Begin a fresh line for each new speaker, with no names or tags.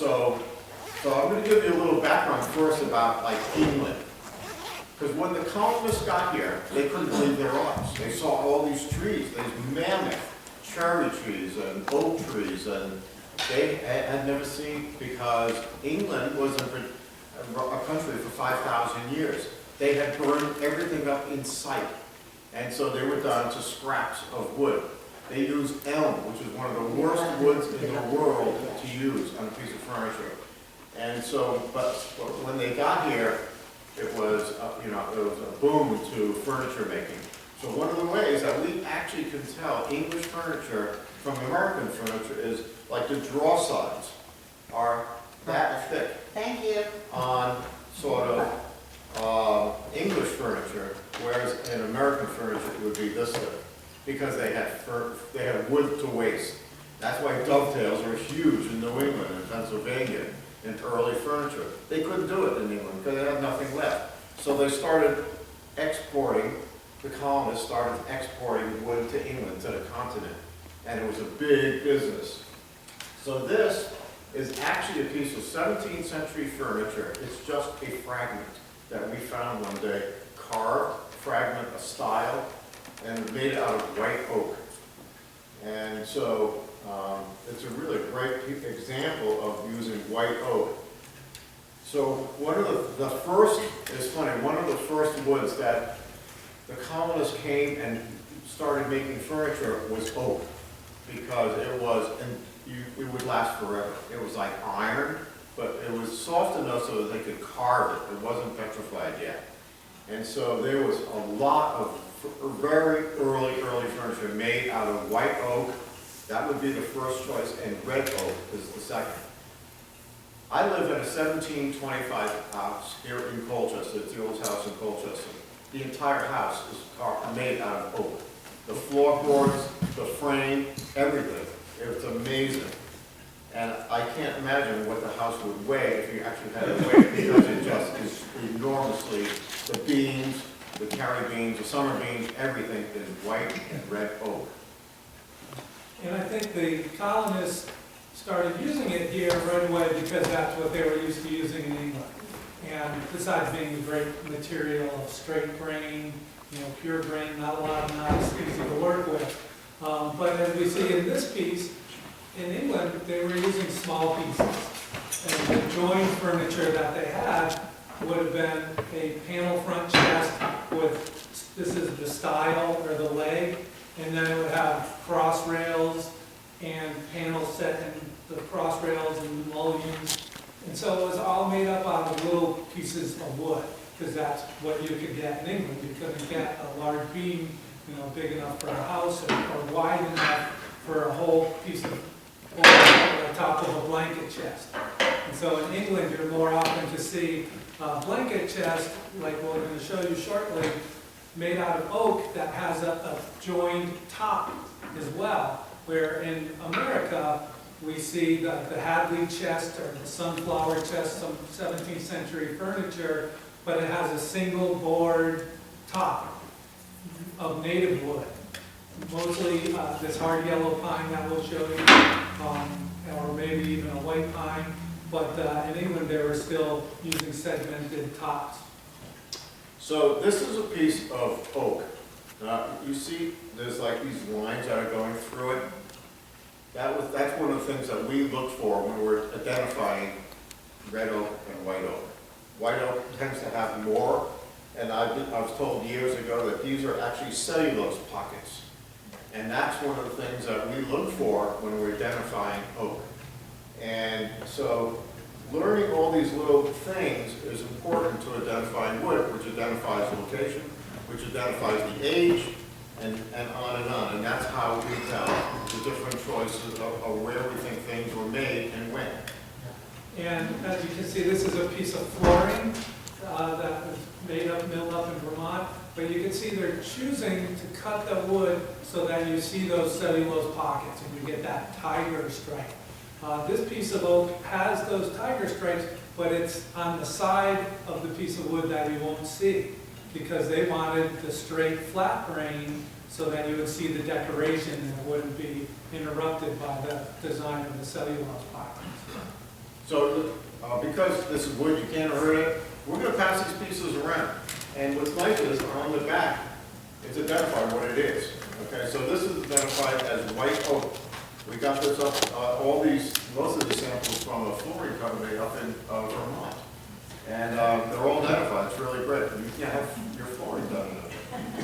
So I'm going to give you a little background first about like England. Because when the colonists got here, they couldn't believe their eyes. They saw all these trees, these mammoth cherry trees and oak trees, and they had never seen, because England was a country for 5,000 years. They had burned everything up in sight. And so they were down to scraps of wood. They used elm, which is one of the worst woods in the world to use on a piece of furniture. And so, but when they got here, it was, it was a boom to furniture making. So one of the ways that we actually can tell English furniture from American furniture is like the draw sides are that thick.
Thank you.
On sort of English furniture, whereas in American furniture it would be this thick, because they had wood to waste. That's why dovetails are huge in New England and Pennsylvania in early furniture. They couldn't do it in England because they had nothing left. So they started exporting, the colonists started exporting wood to England, to the continent, and it was a big business. So this is actually a piece of 17th century furniture. It's just a fragment that we found one day, carved fragment, a style, and made out of white oak. And so it's a really great example of using white oak. So one of the first, it's funny, one of the first woods that the colonists came and started making furniture was oak, because it was, it would last forever. It was like iron, but it was soft enough so that they could carve it. It wasn't petrified yet. And so there was a lot of very early furniture made out of white oak. That would be the first choice, and red oak is the second. I live in a 1725 house here in Colchester. It's the oldest house in Colchester. The entire house is made out of oak. The floorboards, the frame, everything. It's amazing. And I can't imagine what the house would weigh if you actually had it weighed, because it just is enormously, the beams, the carry beams, the summer beams, everything is white and red oak.
And I think the colonists started using it here right away because that's what they were used to using in England. And besides being a great material of straight grain, pure grain, not a lot of knots, easy to work with. But as we see in this piece, in England, they were using small pieces. And the joined furniture that they had would have been a panel front chest with, this is the style or the leg, and then it would have cross rails and panels set in the cross rails and mullions. And so it was all made up out of little pieces of wood, because that's what you could get in England. You couldn't get a large beam, big enough for a house, or wide enough for a whole piece of wood on top of a blanket chest. And so in England, you're more often to see a blanket chest, like what we're going to show you shortly, made out of oak that has a joined top as well, where in America we see the Hadley chest or the sunflower chest, some 17th century furniture, but it has a single board top of native wood. Mostly this hard yellow pine that we'll show you, or maybe even a white pine, but in England they were still using segmented tops.
So this is a piece of oak. You see there's like these lines that are going through it. That's one of the things that we look for when we're identifying red oak and white oak. White oak tends to have more, and I was told years ago that these are actually cellulose pockets. And that's one of the things that we look for when we're identifying oak. And so learning all these little things is important to identifying wood, which identifies location, which identifies the age, and on and on. And that's how we tell the different choices of where we think things were made and when.
And as you can see, this is a piece of flooring that was milled up in Vermont. But you can see they're choosing to cut the wood so that you see those cellulose pockets and you get that tiger stripe. This piece of oak has those tiger stripes, but it's on the side of the piece of wood that you won't see, because they wanted the straight flat grain so that you would see the decoration and it wouldn't be interrupted by the design of the cellulose pockets.
So, because this is wood, you can't hurt it, we're gonna pass these pieces around. And what's nice is on the back, it's identified what it is. Okay, so this is identified as white oak. We got this up, most of the samples from a flooring company up in Vermont. And they're all identified, it's really great. You can have your flooring done in it.